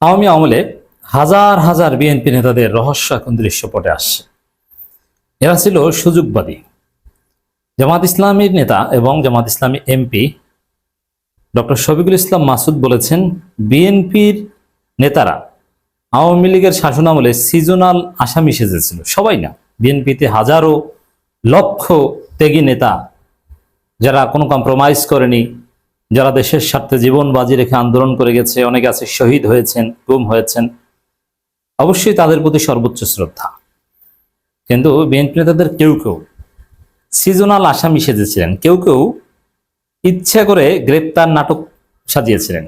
আওয়ামী আমলে হাজার হাজার বিএনপি নেতাদের রহস্য এখন দৃশ্যপটে আসছে। এরা ছিল সুযোগবাদী। জামাত ইসলামীর নেতা এবং জামাত ইসলামী এমপি ডক্টর শফিকুল ইসলাম মাসুদ বলেছেন, বিএনপির নেতারা আওয়ামী লীগের শাসনামলে সিজনাল আসামি সেজেছিল। সবাই না, বিএনপিতে হাজারো লক্ষ ত্যাগী নেতা যারা কোনো কম্প্রোমাইজ করেনি, যারা দেশের স্বার্থে জীবন বাজি রেখে আন্দোলন করে গেছে, অনেকে আছে শহীদ হয়েছেন, গুম হয়েছেন, অবশ্যই তাদের প্রতি সর্বোচ্চ শ্রদ্ধা। কিন্তু বিএনপি নেতাদের কেউ কেউ সিজনাল আসামি সেজেছিলেন, কেউ কেউ ইচ্ছা করে গ্রেপ্তার নাটক সাজিয়েছিলেন।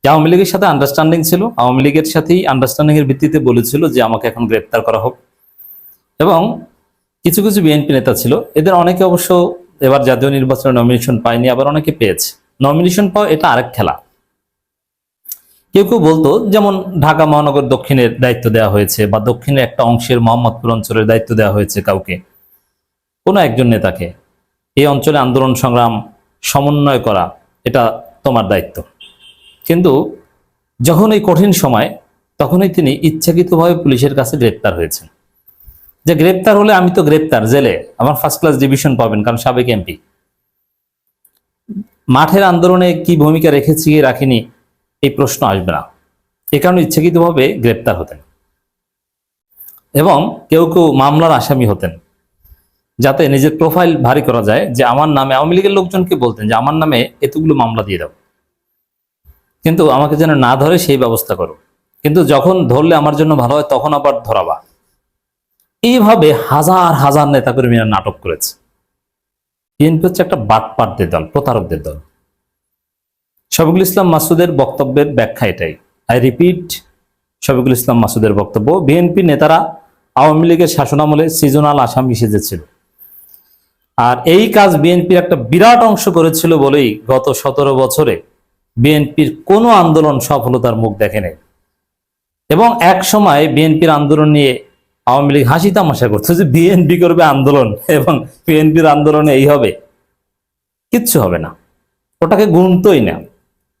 আওয়ামী লীগের সাথে আন্ডারস্ট্যান্ডিং ছিল, আওয়ামী লীগের সাথেই আন্ডারস্ট্যান্ডিং এর ভিত্তিতে বলেছিল যে আমাকে এখন গ্রেপ্তার করা হোক। এবং কিছু কিছু বিএনপি নেতা ছিল, এদের অনেকে অবশ্য এবার জাতীয় নির্বাচনে নমিনেশন পায়নি, আবার অনেকে পেয়েছে। নমিনেশন পাওয়া এটা আরেক খেলা। কেউ কেউ বলতো, যেমন ঢাকা মহানগর দক্ষিণের দায়িত্ব দেওয়া হয়েছে বা দক্ষিণের একটা অংশের মোহাম্মদপুর অঞ্চলের দায়িত্ব দেওয়া হয়েছে কাউকে, কোনো একজন নেতাকে, এই অঞ্চলে আন্দোলন সংগ্রাম সমন্বয় করা এটা তোমার দায়িত্ব। কিন্তু যখন এই কঠিন সময়, তখনই তিনি ইচ্ছাকৃতভাবে পুলিশের কাছে গ্রেপ্তার হয়েছেন। যে গ্রেপ্তার হলে আমি তো গ্রেপ্তার, জেলে, আমার ফার্স্ট ক্লাস ডিভিশন পাবেন, কারণ সাবেক এমপি। মাঠের আন্দোলনে কি ভূমিকা রেখেছি কি রাখিনি এই প্রশ্ন আসবে না, এ কারণে ইচ্ছাকৃতভাবে গ্রেপ্তার হতেন। এবং কেউ কেউ মামলার আসামি হতেন, যাতে নিজের প্রোফাইল ভারী করা যায়, যে আমার নামে, আওয়ামী লীগের লোকজনকে বলতেন যে আমার নামে এতগুলো মামলা দিয়ে দাও, কিন্তু আমাকে যেন না ধরে সেই ব্যবস্থা করো, কিন্তু যখন ধরলে আমার জন্য ভালো হয় তখন আবার ধরাবা। এইভাবে হাজার হাজার নেতাকর্মীরা নাটক করেছে। বিএনপি হচ্ছে একটা বাটপারদের দল, প্রতারকদের দল। শফিকুল ইসলাম মাসুদের বক্তব্যের ব্যাখ্যা এটাই। আই রিপিট, শফিকুল ইসলাম মাসুদের বক্তব্য, বিএনপি নেতারা আওয়ামী লীগের শাসনামলে সিজনাল আসামি সেজেছিল, আর এই কাজ বিএনপির একটা বিরাট অংশ করেছিল বলেই গত 17 বছরে বিএনপির কোনো আন্দোলন সফলতার মুখ দেখেনি। এবং এক সময় বিএনপির আন্দোলন নিয়ে আওয়ামী লীগ হাসি তামাশা করছে যে বিএনপি করবে আন্দোলন এবং বিএনপির আন্দোলনে এই হবে, কিচ্ছু হবে না, ওটাকে গুনতোই না।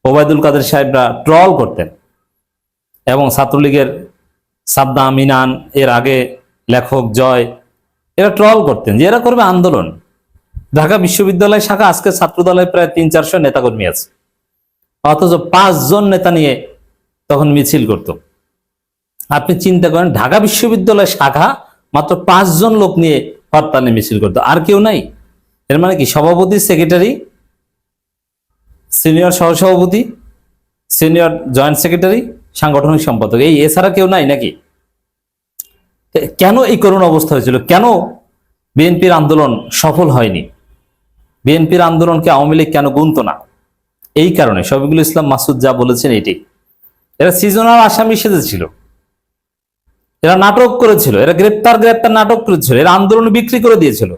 ওবায়দুল কাদের সাহেবরা ট্রল করতেন, এবং ছাত্রলীগের সাদ্দাম, মিনান, এর আগে লেখক জয়, এরা ট্রল করতেন যে এরা করবে আন্দোলন। ঢাকা বিশ্ববিদ্যালয় শাখা আজকে ছাত্রদলের প্রায় 300-400 নেতাকর্মী আছে, অথচ 5 জন নেতা নিয়ে তখন মিছিল করত। আপনি চিন্তা করেন, ঢাকা বিশ্ববিদ্যালয় শাখা মাত্র 5 জন লোক নিয়ে হরতালে মিছিল করতো, আর কেউ নাই। এর মানে কি, সভাপতি, সেক্রেটারি, সিনিয়র সহসভাপতি, সিনিয়র জয়েন্ট সেক্রেটারি, সাংগঠনিক সম্পাদক, এই এছাড়া কেউ নাই নাকি? কেন এই করুণ অবস্থা হয়েছিল? কেন বিএনপির আন্দোলন সফল হয়নি? বিএনপির আন্দোলনকে আওয়ামী লীগ কেন গুনতো না? এই কারণে শফিকুল ইসলাম মাসুদ যা বলেছেন এটাই। এরা সিজনাল আসামি সেজেছিল, এরা নাটক করেছিল, এরা গ্রেপ্তার গ্রেপ্তার নাটক করেছিল, এরা আন্দোলন বিক্রি করে দিয়েছিল,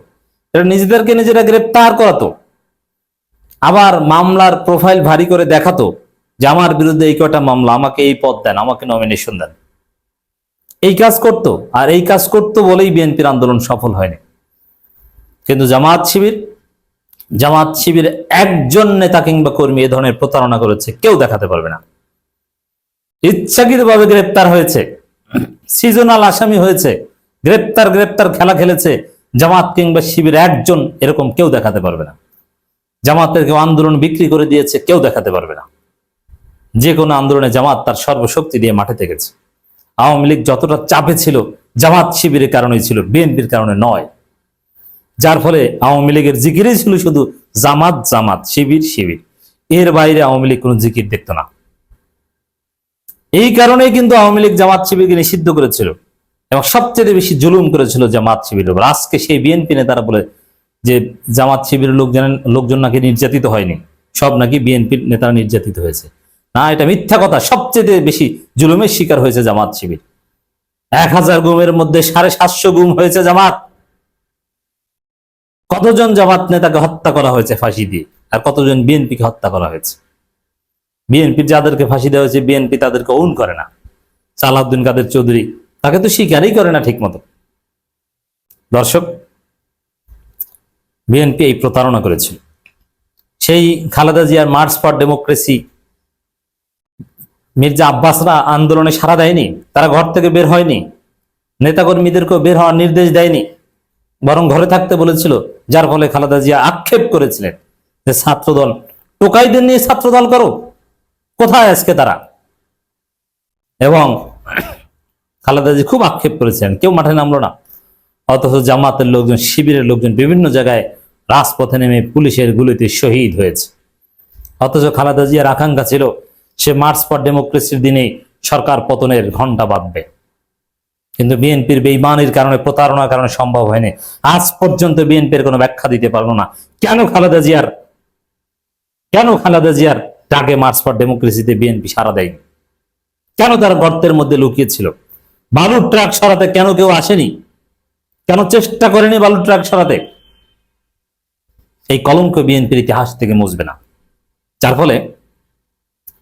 এরা নিজেদেরকে নিজেরা গ্রেপ্তার করাতো, আবার মামলার প্রোফাইল ভারী করে দেখাতো যে আমার বিরুদ্ধে এই কয়টা মামলা, আমাকে এই পদ দেন, আমাকে নমিনেশন দেন। এই কাজ করতো, আর এই কাজ করতো বলেই বিএনপির আন্দোলন সফল হয়নি। কিন্তু জামাত শিবির একজন নেতা কিংবা কর্মী এ ধরনের প্রতারণা করেছে কেউ দেখাতে পারবে না। ইচ্ছাকৃতভাবে গ্রেপ্তার হয়েছে, সিজনাল আসামি হয়েছে, গ্রেপ্তার খেলা খেলেছে জামাত কিংবা শিবির একজন, এরকম কেউ দেখাতে পারবে না। জামাতের কেউ আন্দোলন বিক্রি করে দিয়েছে কেউ দেখাতে পারবে না। যে কোনো আন্দোলনে জামাত তার সর্বশক্তি দিয়ে মাঠে থেকেছে। আওয়ামী লীগ যতটা চাপে ছিল জামাত শিবিরের কারণেই ছিল, বিএনপির কারণে নয়। যার ফলে আওয়ামী লীগের জিকিরই ছিল শুধু জামাত জামাত, শিবির শিবির, এর বাইরে আওয়ামী লীগ কোনো জিকির দেখতো না। এই কারণেই কিন্তু আওয়ামী লীগ জামাত শিবিরকে নিষিদ্ধ করেছিল এবং সবচেয়ে বেশি জুলুম করেছিল জামাত শিবিরের উপর। আজকে সেই বিএনপি নেতারা বলে যে জামাত শিবিরের লোকজন নাকি নির্যাতিত হয়নি, সব নাকি বিএনপির নেতারা নির্যাতিত হয়েছে। না, এটা মিথ্যা কথা। সবচেয়ে বেশি জুলুমের শিকার হয়েছে জামাত শিবির। 1000 গুমের মধ্যে 750 গুম হয়েছে জামাত। কতজন জামাত নেতাকে হত্যা করা হয়েছে ফাঁসি দিয়ে, আর কতজন বিএনপিকে হত্যা করা হয়েছে। বিএনপির যাদেরকে ফাঁসি দেওয়া হয়েছে বিএনপি তাদেরকে ওন করে না। সালাউদ্দিন কাদের চৌধুরী, তাকে তো স্বীকারই করে না ঠিক মতো। দর্শক, বিএনপি এই প্রতারণা করেছিল। সেই খালেদা জিয়ার মার্চ ফর ডেমোক্রেসি মির্জা আব্বাসরা আন্দোলনে সাড়া দেয়নি, তারা ঘর থেকে বের হয়নি, নেতাকর্মীদেরকেও বের হওয়ার নির্দেশ দেয়নি, বরং ঘরে থাকতে বলেছিল। যার ফলে খালেদা জিয়া আক্ষেপ করেছিলেন যে ছাত্রদল, টোকাইদের নিয়ে ছাত্রদল করো, কোথায় আজকে তারা? এবং খালেদা জি খুব আক্ষেপ করেছেন, কেউ মাঠে নামলো না। অথচ জামাতের লোকজন, শিবিরের লোকজন বিভিন্ন জায়গায় রাজপথে নেমে পুলিশের গুলিতে শহীদ হয়েছে। অথচ খালেদা জিয়ার আকাঙ্ক্ষা ছিল সে মার্চ ফর ডেমোক্রেসির দিনেই সরকার পতনের ঘণ্টা বাজবে, কিন্তু বিএনপির বেঈমানির কারণে, প্রতারণার কারণে সম্ভব হয়নি। আজ পর্যন্ত বিএনপির কোনো ব্যাখ্যা দিতে পারলো না কেন খালেদা জিয়ার ডাকে মার্চ ফর ডেমোক্রেসিতে বিএনপি সাড়া দেয়নি, কেন তার গর্তের মধ্যে লুকিয়েছিল। বালুর ট্রাক সরাতে কেন কেউ আসেনি, কেন চেষ্টা করেনি বালুর ট্রাক সরাতে? এই কলঙ্ক বিএনপির ইতিহাস থেকে মুছবে না। যার ফলে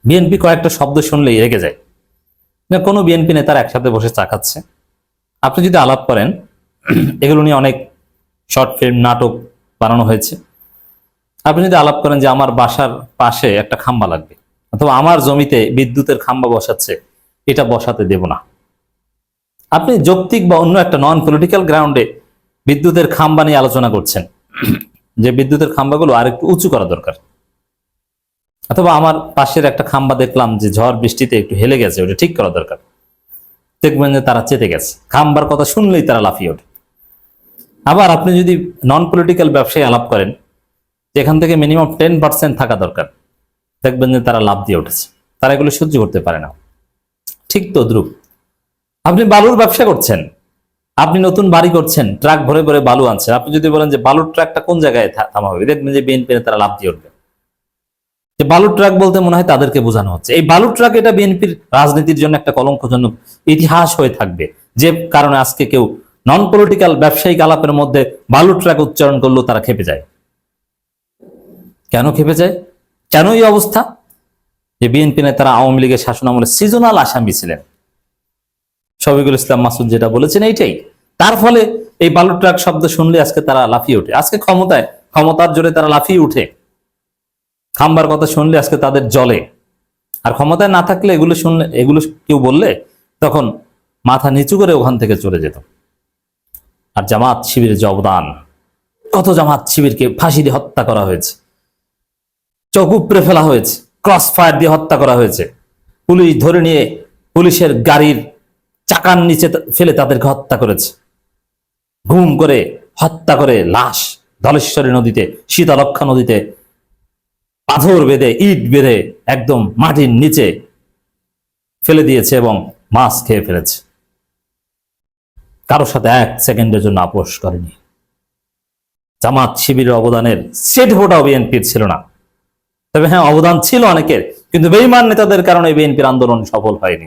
বিএনপি কয়েকটা শব্দ শুনলেই রেগে যায়। না, কোনো বিএনপি নেতারা একসাথে বসে চা খাচ্ছে, আপনি যদি আলাপ করেন, এগুলো নিয়ে অনেক শর্ট ফিল্ম, নাটক বানানো হয়েছে। আপনি যদি আলাপ করেন যে আমার বাসার পাশে একটা খাম্বা লাগবে, অথবা আমার জমিতে বিদ্যুতের খাম্বা বসাচ্ছে, এটা বসাতে দেব না, আপনি যৌক্তিক বা অন্য একটা নন পলিটিক্যাল গ্রাউন্ডে বিদ্যুতের খাম্বা নিয়ে আলোচনা করছেন, যে বিদ্যুতের খাম্বাগুলো আর একটু উঁচু করা দরকার। অথবা আমার পাশের একটা খাম্বা দেখলাম যে ঝড় বৃষ্টিতে একটু হেলে গেছে, ওটা ঠিক করা দরকার। দেখবেন যে তারা চেতে গেছে, খাম্বার কথা শুনলেই তারা লাফিয়ে ওঠে। আবার আপনি যদি নন পলিটিক্যাল ব্যবসায়ী আলাপ করেন, যেখান থেকে মিনিমাম 10% থাকা দরকার, দেখবেন যে তারা লাভ দিয়ে উঠেছে, তারা এগুলো সহ্য করতে পারে না। ঠিক তদ্রুপ আপনি বালুর ব্যবসা করছেন, আপনি নতুন বাড়ি করছেন, ট্রাক ভরে ভরে বালু আনছেন, আপনি যদি বলেন যে বালুর ট্রাকটা কোন জায়গায় থামা হবে, দেখবেন যে বিএনপি তারা লাভ দিয়ে উঠবে। যে বালুর ট্রাক বলতে মনে হয় তাদেরকে বোঝানো হচ্ছে। এই বালুর ট্রাক, এটা বিএনপির রাজনীতির জন্য একটা কলঙ্কজনক ইতিহাস হয়ে থাকবে, যে কারণে আজকে কেউ নন পলিটিক্যাল ব্যবসায়িক আলাপের মধ্যে বালুর ট্রাক উচ্চারণ করলেও তারা খেপে যায়। কেন খেপে যায়? কেন এই অবস্থা? যে বিএনপি নেতারা আওয়ামী লীগের শাসন আমলে সিজনাল আসামি ছিলেন। শফিকুল ইসলাম মাসুদ যেটা বলেছেন এইটাই। তার ফলে এই বালুর ট্রাক শব্দ শুনলে আজকে তারা লাফিয়ে ওঠে। আজকে ক্ষমতার জোরে তারা লাফিয়ে উঠে। খাম্বার কথা শুনলে আজকে তাদের জ্বলে। আর ক্ষমতায় না থাকলে এগুলো কেউ বললে তখন মাথা নিচু করে ওখান থেকে চলে যেত। আর জামাত শিবিরের যে অবদান, কত জামাত শিবিরকে ফাঁসি দিয়ে হত্যা করা হয়েছে, চোখ উপড়ে ফেলা হয়েছে, ক্রস ফায়ার দিয়ে হত্যা করা হয়েছে, পুলিশ ধরে নিয়ে পুলিশের গাড়ির চাকার নিচে ফেলে তাদেরকে হত্যা করেছে, গুম করে হত্যা করে লাশ ধলেশ্বরী নদীতে, শীতলক্ষা নদীতে পাথর বেঁধে, ইট বেঁধে একদম মাটির নিচে ফেলে দিয়েছে এবং মাছ খেয়ে ফেলেছে। কারোর সাথে 1 সেকেন্ডের জন্য আপোষ করেনি। জামাত শিবিরের অবদানের সেট ফোটাও বিএনপির ছিল না। তবে হ্যাঁ, অবদান ছিল অনেকের, কিন্তু বেঈমান নেতাদের কারণে বিএনপির আন্দোলন সফল হয়নি।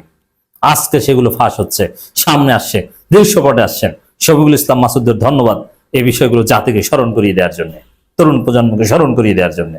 আজকে সেগুলো ফাঁস হচ্ছে, সামনে আসছে, দৃশ্যপটে আসছেন। শফিকুল ইসলাম মাসুদের ধন্যবাদ এই বিষয়গুলো জাতিকে স্মরণ করিয়ে দেওয়ার জন্য, তরুণ প্রজন্মকে স্মরণ করিয়ে দেওয়ার জন্য।